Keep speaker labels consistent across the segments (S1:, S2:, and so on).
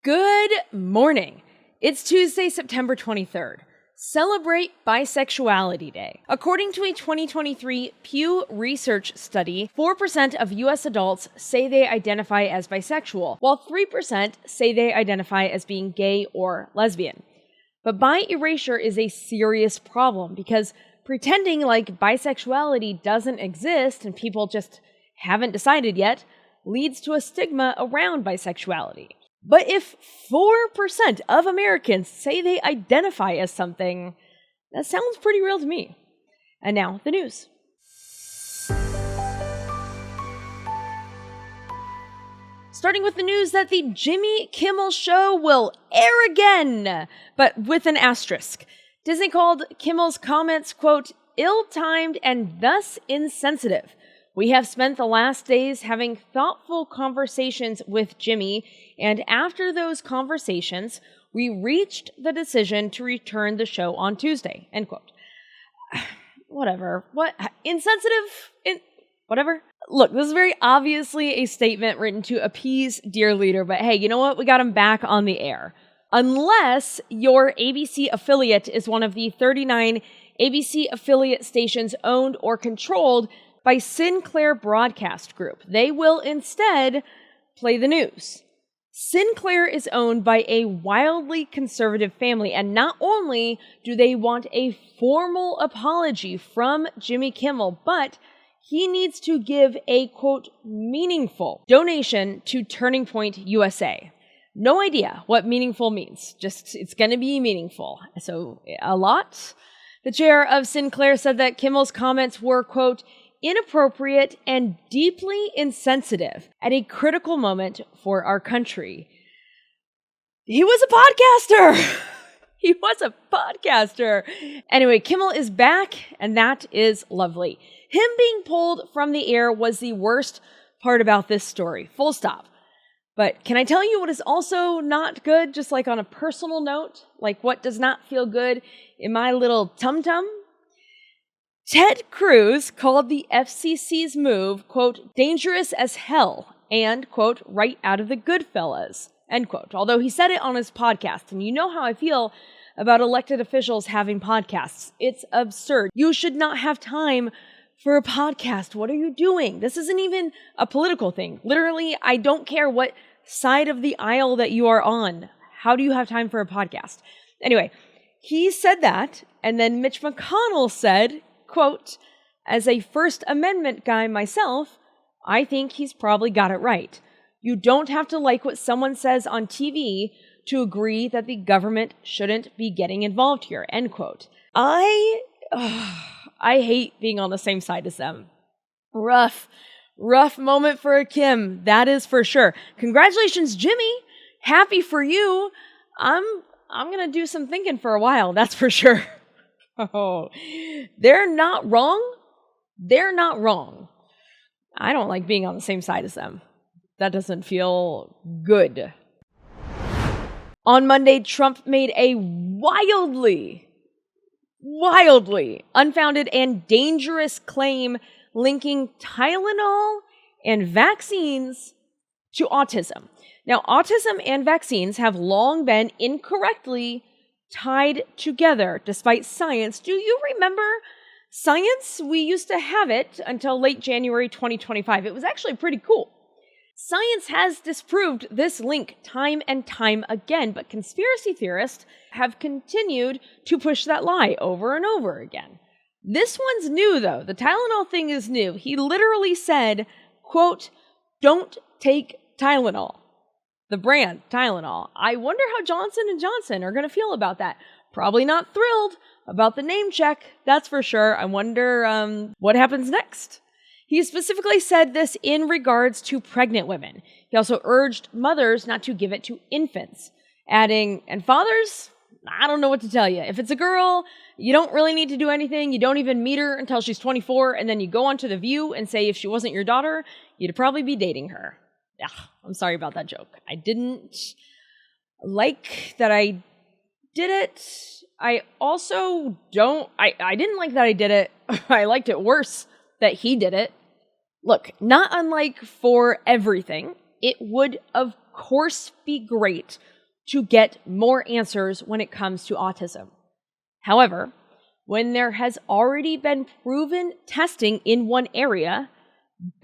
S1: Good morning. It's Tuesday, September 23rd. Celebrate Bisexuality Day. According to a 2023 Pew Research study, 4% of U.S. adults say they identify as bisexual, while 3% say they identify as being gay or lesbian. But bi erasure is a serious problem because pretending like bisexuality doesn't exist and people just haven't decided yet leads to a stigma around bisexuality. But if 4% of Americans say they identify as something, that sounds pretty real to me. And now, the news. Starting with the news that the Jimmy Kimmel Show will air again, but with an asterisk. Disney called Kimmel's comments, quote, ill-timed and thus insensitive. We have spent the last days having thoughtful conversations with Jimmy, and after those conversations, we reached the decision to return the show on Tuesday, end quote. Whatever. What? Insensitive? Whatever. Look, this is very obviously a statement written to appease dear leader, but hey, you know what? We got him back on the air. Unless your ABC affiliate is one of the 39 ABC affiliate stations owned or controlled by Sinclair Broadcast Group. They will instead play the news. Sinclair is owned by a wildly conservative family, and not only do they want a formal apology from Jimmy Kimmel, but he needs to give a, quote, meaningful donation to Turning Point USA. No idea what meaningful means, just it's going to be meaningful. So, a lot. The chair of Sinclair said that Kimmel's comments were, quote, inappropriate and deeply insensitive at a critical moment for our country. He was a podcaster! He was a podcaster! Anyway, Kimmel is back, and that is lovely. Him being pulled from the air was the worst part about this story. Full stop. But can I tell you what is also not good, just like on a personal note? Like what does not feel good in my little tum-tum? Ted Cruz called the FCC's move, quote, dangerous as hell, and, quote, right out of the Goodfellas, end quote. Although he said it on his podcast, and you know how I feel about elected officials having podcasts. It's absurd. You should not have time for a podcast. What are you doing? This isn't even a political thing. Literally, I don't care what side of the aisle that you are on. How do you have time for a podcast? Anyway, he said that, and then Mitch McConnell said, quote, as a First Amendment guy myself, I think he's probably got it right. You don't have to like what someone says on TV to agree that the government shouldn't be getting involved here, end quote. I hate being on the same side as them. Rough moment for Kim, that is for sure. Congratulations, Jimmy. Happy for you. I'm going to do some thinking for a while, that's for sure. Oh, they're not wrong. They're not wrong. I don't like being on the same side as them. That doesn't feel good. On Monday, Trump made a wildly unfounded and dangerous claim linking Tylenol and vaccines to autism. Now, autism and vaccines have long been incorrectly tied together, despite science. Do you remember science? We used to have it until late January 2025. It was actually pretty cool. Science has disproved this link time and time again, but conspiracy theorists have continued to push that lie over and over again. This one's new, though. The Tylenol thing is new. He literally said, quote, don't take Tylenol. The brand, Tylenol. I wonder how Johnson & Johnson are going to feel about that. Probably not thrilled about the name check, that's for sure. I wonder what happens next. He specifically said this in regards to pregnant women. He also urged mothers not to give it to infants, adding, and fathers, I don't know what to tell you. If it's a girl, you don't really need to do anything. You don't even meet her until she's 24, and then you go onto The View and say if she wasn't your daughter, you'd probably be dating her. Ugh, I'm sorry about that joke. I didn't like that I did it. I also I didn't like that I did it. I liked it worse that he did it. Look, not unlike for everything, it would, of course, be great to get more answers when it comes to autism. However, when there has already been proven testing in one area,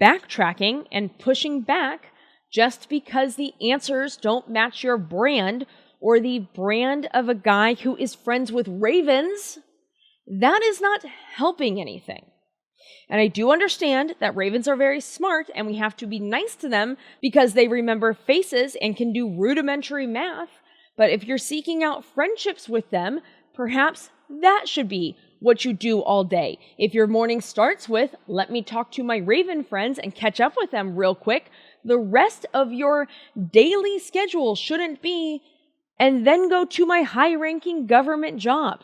S1: backtracking and pushing back just because the answers don't match your brand or the brand of a guy who is friends with ravens, that is not helping anything. And I do understand that ravens are very smart and we have to be nice to them because they remember faces and can do rudimentary math. But if you're seeking out friendships with them, perhaps that should be what you do all day. If your morning starts with, let me talk to my raven friends and catch up with them real quick, the rest of your daily schedule shouldn't be, and then go to my high-ranking government job.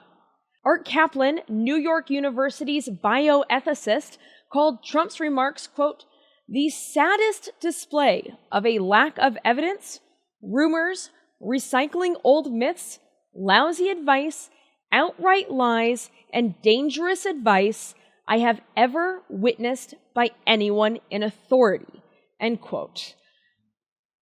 S1: Art Kaplan, New York University's bioethicist, called Trump's remarks, quote, the saddest display of a lack of evidence, rumors, recycling old myths, lousy advice, outright lies, and dangerous advice I have ever witnessed by anyone in authority, end quote.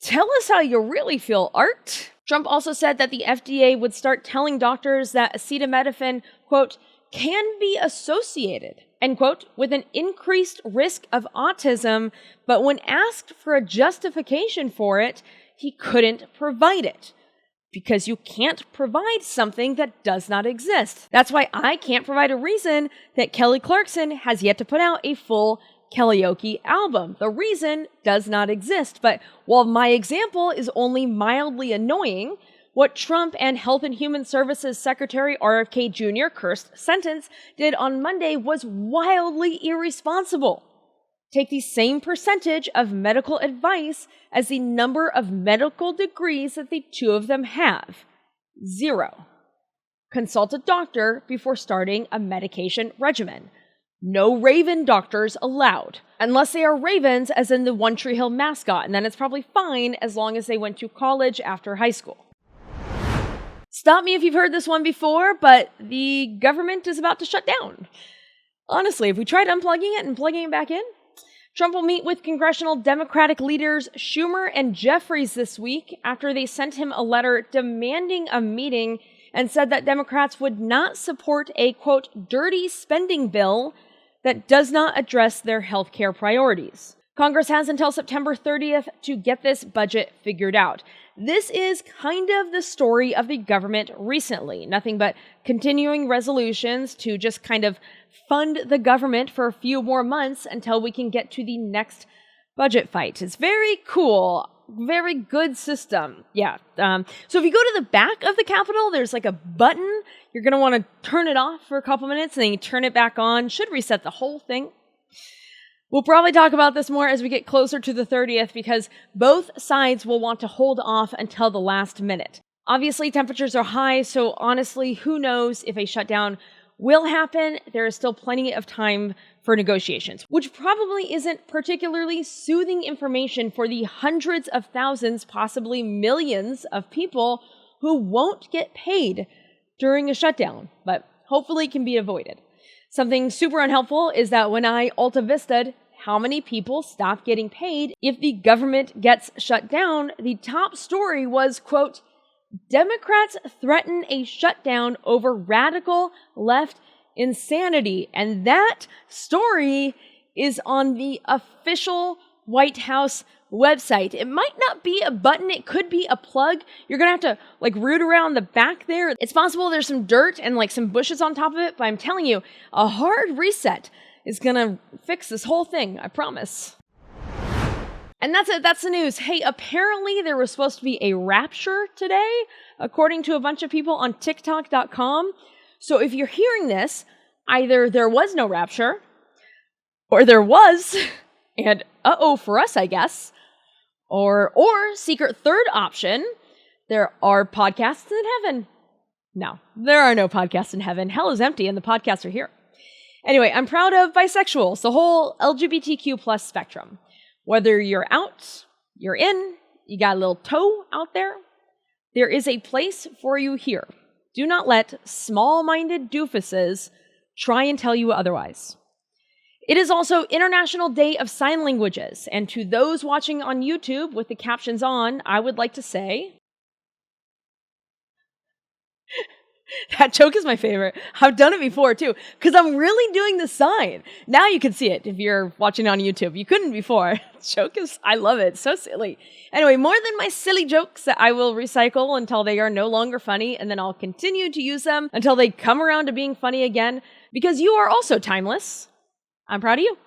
S1: Tell us how you really feel, Art. Trump also said that the FDA would start telling doctors that acetaminophen, quote, can be associated, end quote, with an increased risk of autism, but when asked for a justification for it, he couldn't provide it. Because you can't provide something that does not exist. That's why I can't provide a reason that Kelly Clarkson has yet to put out a full karaoke album. The reason does not exist. But while my example is only mildly annoying, what Trump and Health and Human Services Secretary RFK Jr. Kirst Sentence did on Monday was wildly irresponsible. Take the same percentage of medical advice as the number of medical degrees that the two of them have. 0. Consult a doctor before starting a medication regimen. No raven doctors allowed, unless they are ravens as in the One Tree Hill mascot, and then it's probably fine as long as they went to college after high school. Stop me if you've heard this one before, but the government is about to shut down. Honestly, if we tried unplugging it and plugging it back in, Trump will meet with congressional Democratic leaders Schumer and Jeffries this week after they sent him a letter demanding a meeting and said that Democrats would not support a, quote, dirty spending bill that does not address their health care priorities. Congress has until September 30th to get this budget figured out. This is kind of the story of the government recently. Nothing but continuing resolutions to just kind of fund the government for a few more months until we can get to the next budget fight. It's very cool. Very good system. Yeah. So if you go to the back of the Capitol, there's like a button. You're going to want to turn it off for a couple minutes and then you turn it back on. Should reset the whole thing. We'll probably talk about this more as we get closer to the 30th because both sides will want to hold off until the last minute. Obviously, temperatures are high, so honestly, who knows if a shutdown will happen. There is still plenty of time for negotiations, which probably isn't particularly soothing information for the hundreds of thousands, possibly millions of people who won't get paid during a shutdown, but hopefully can be avoided. Something super unhelpful is that when I Alta Vista'd how many people stop getting paid if the government gets shut down, the top story was, quote, Democrats threaten a shutdown over radical left insanity. And that story is on the official White House website. It might not be a button. It could be a plug. You're going to have to root around the back there. It's possible there's some dirt and some bushes on top of it, but I'm telling you, a hard reset is going to fix this whole thing. I promise. And that's it. That's the news. Hey, apparently there was supposed to be a rapture today, according to a bunch of people on TikTok.com. So if you're hearing this, either there was no rapture, or there was, and uh-oh for us, I guess, or secret third option, there are podcasts in heaven. No, there are no podcasts in heaven. Hell is empty and the podcasts are here. Anyway, I'm proud of bisexuals, the whole LGBTQ plus spectrum. Whether you're out, you're in, you got a little toe out there is a place for you here. Do not let small-minded doofuses try and tell you otherwise. It is also International Day of Sign Languages, and to those watching on YouTube with the captions on, I would like to say, that joke is my favorite. I've done it before too, because I'm really doing the sign. Now you can see it if you're watching on YouTube. You couldn't before. Joke is, I love it. It's so silly. Anyway, more than my silly jokes that I will recycle until they are no longer funny, and then I'll continue to use them until they come around to being funny again, because you are also timeless. I'm proud of you.